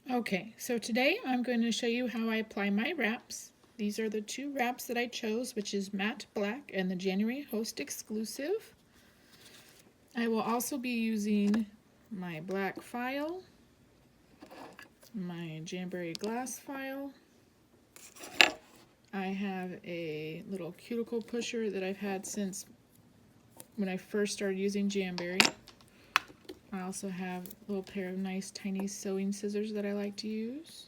Okay, so today I'm going to show you how I apply my wraps. These are the two wraps that I chose, which is Matte Black and the January Host Exclusive. I will also be using my black file, my Jamberry Glass file. I have a little cuticle pusher that I've had since when I first started using Jamberry. I also have a little pair of nice tiny sewing scissors that I like to use.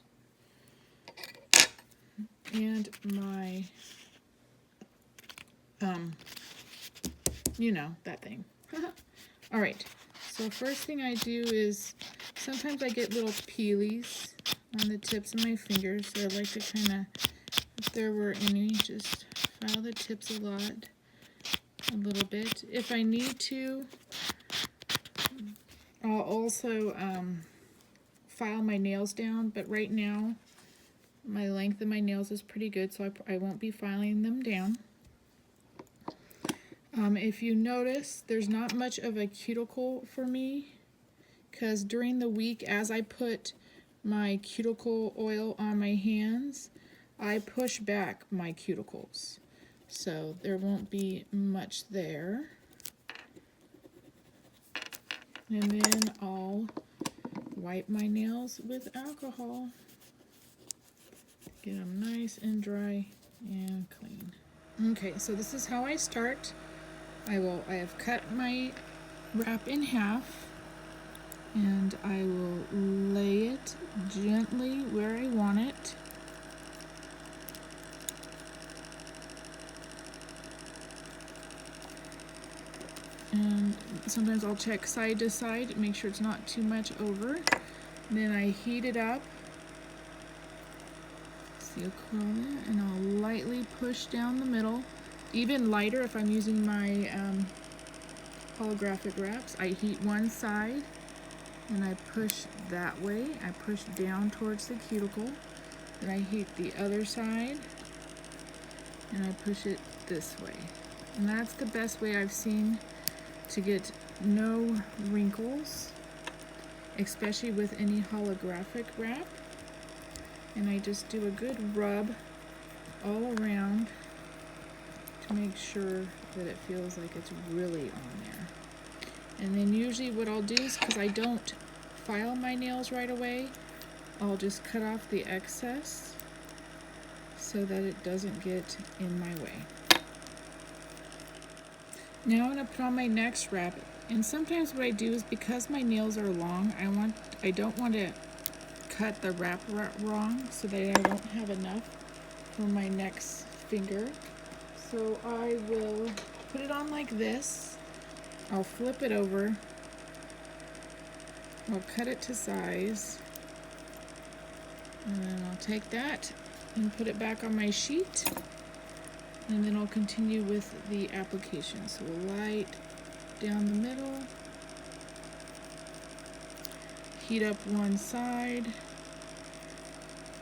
And my, you know, that thing. Alright, so first thing I do is, sometimes I get little peelies on the tips of my fingers, so I like to kind of, if there were any, just file the tips a little bit. If I need to, I'll also file my nails down, but right now my length of my nails is pretty good, so I won't be filing them down. If you notice, there's not much of a cuticle for me, because during the week, as I put my cuticle oil on my hands, I push back my cuticles, so there won't be much there. And then I'll wipe my nails with alcohol. Get them nice and dry and clean. Okay, so this is how I start. I have cut my wrap in half, and I will lay it gently where I want it. And sometimes I'll check side to side, make sure it's not too much over. Then I heat it up. Seal curl it, and I'll lightly push down the middle. Even lighter if I'm using my holographic wraps. I heat one side and I push that way. I push down towards the cuticle. Then I heat the other side and I push it this way. And that's the best way I've seen to get no wrinkles, especially with any holographic wrap. And I just do a good rub all around to make sure that it feels like it's really on there. And then usually what I'll do is, because I don't file my nails right away, I'll just cut off the excess so that it doesn't get in my way. Now I'm going to put on my next wrap, and sometimes what I do is, because my nails are long, I don't want to cut the wrap wrong so that I don't have enough for my next finger. So I will put it on like this. I'll flip it over. I'll cut it to size. And then I'll take that and put it back on my sheet. And then I'll continue with the application. So we'll light down the middle. Heat up one side.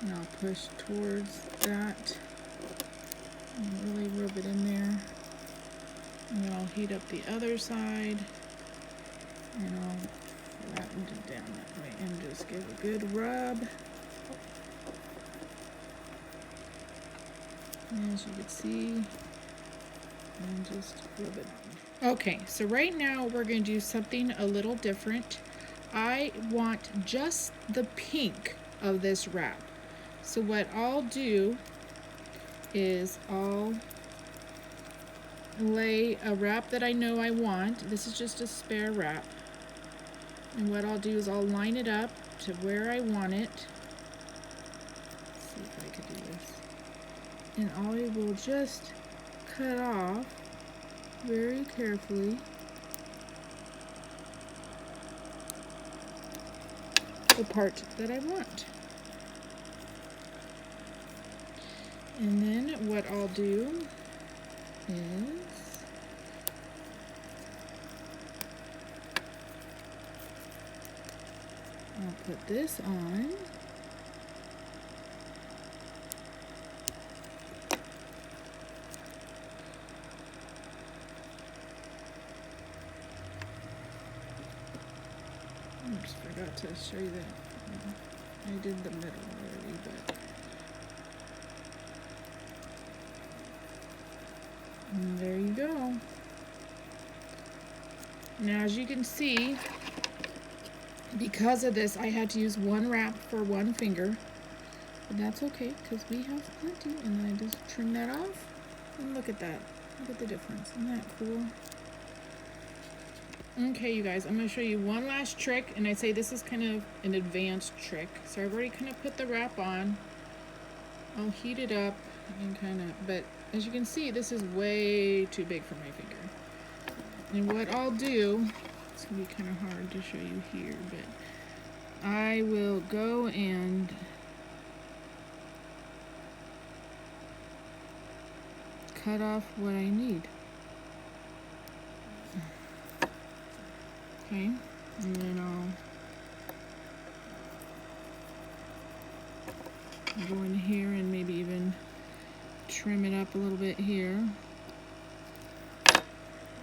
And I'll push towards that. And really rub it in there. And then I'll heat up the other side. And I'll flatten it down that way and just give a good rub. And as you can see, and just rub it on. Okay, so right now we're going to do something a little different. I want just the pink of this wrap. So what I'll do is I'll lay a wrap that I know I want. This is just a spare wrap. And what I'll do is I'll line it up to where I want it. Let's see if I can do this. And I will just cut off very carefully the part that I want. And then what I'll do is I'll put this on. Oops, forgot to show you that. I did the middle already, but. And there you go. Now, as you can see, because of this, I had to use one wrap for one finger. But that's okay, because we have plenty. And then I just trim that off. And look at that. Look at the difference. Isn't that cool? Okay, you guys, I'm going to show you one last trick. And I'd say this is kind of an advanced trick. So I've already kind of put the wrap on. I'll heat it up and kind of, but as you can see, this is way too big for my finger. And what I'll do, it's going to be kind of hard to show you here, but I will go and cut off what I need. Okay, and then I'll go in here and maybe even trim it up a little bit here.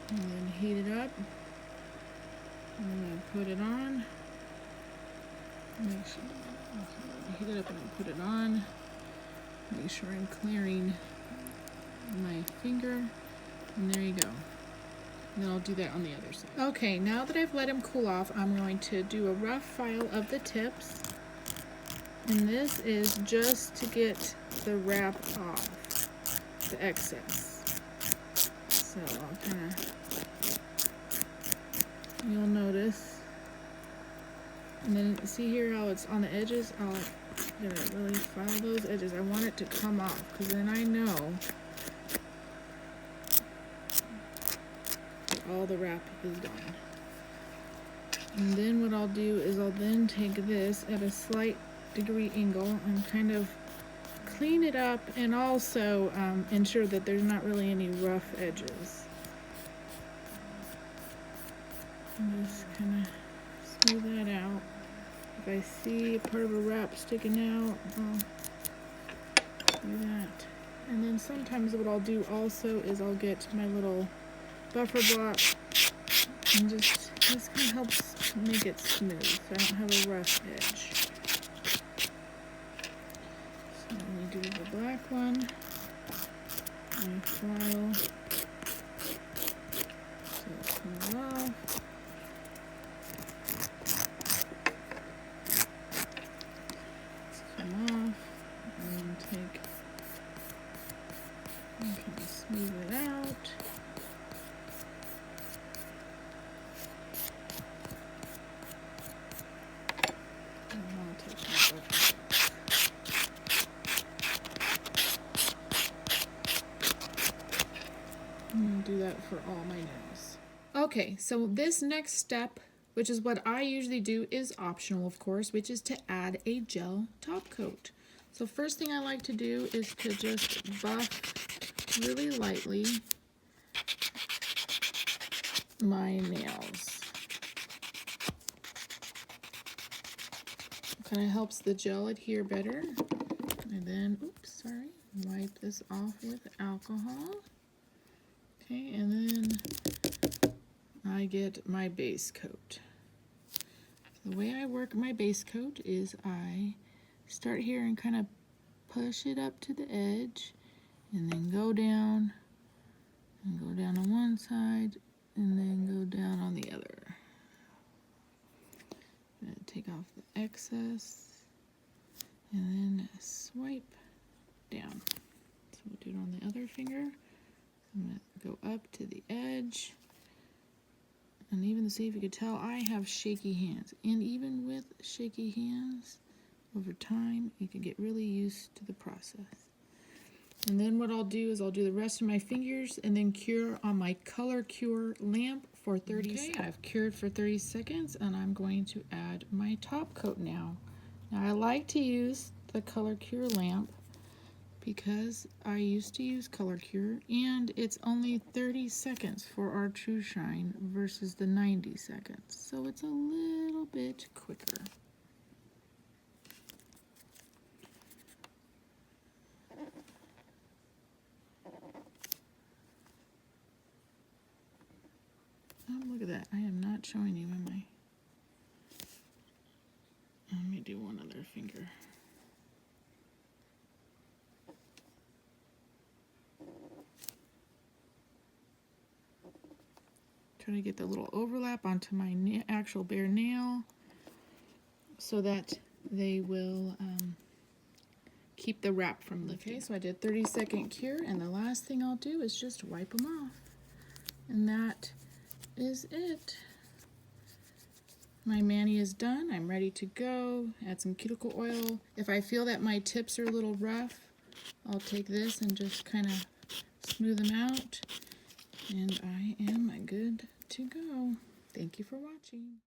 And then heat it up. I'm going to put it on. Make sure, heat it up and I'll put it on. Make sure I'm clearing my finger. And there you go. And then I'll do that on the other side. Okay, now that I've let them cool off, I'm going to do a rough file of the tips. And this is just to get the wrap off, the excess. So I'll kind of, you'll notice. And then see here how it's on the edges? I'll really file those edges. I want it to come off, because then I know all the wrap is gone. And then what I'll do is I'll then take this at a slight degree angle and kind of clean it up, and also ensure that there's not really any rough edges. And just kind of smooth that out. If I see a part of a wrap sticking out, I'll do that. And then sometimes what I'll do also is I'll get my little buffer block and just this kind of helps make it smooth so I don't have a rough edge. So let me do the black one. My file. So it comes off. Let's come off and then take and kind of smooth it out. Do that for all my nails. Okay, so this next step, which is what I usually do, is optional, of course, which is to add a gel top coat. So first thing I like to do is to just buff really lightly my nails. It kind of helps the gel adhere better. And then, wipe this off with alcohol. Okay, and then I get my base coat. The way I work my base coat is I start here and kind of push it up to the edge, and then go down, and go down on one side, and then go down on the other. I'm going to take off the excess, and then swipe down. So we'll do it on the other finger. I'm going to go up to the edge, and even to see if you could tell, I have shaky hands. And even with shaky hands, over time, you can get really used to the process. And then what I'll do is I'll do the rest of my fingers and then cure on my Color Cure lamp for 30 seconds. I've cured for 30 seconds, and I'm going to add my top coat now. Now I like to use the Color Cure lamp because I used to use Color Cure, and it's only 30 seconds for our True Shine versus the 90 seconds. So it's a little bit quicker. Oh, look at that. I am not showing you, am I? Let me do one other finger. Try to get the little overlap onto my actual bare nail so that they will keep the wrap from lifting. Okay, so I did 30-second cure, and the last thing I'll do is just wipe them off. And that is it. My mani is done. I'm ready to go. Add some cuticle oil. If I feel that my tips are a little rough, I'll take this and just kind of smooth them out. And I am good to go. Thank you for watching.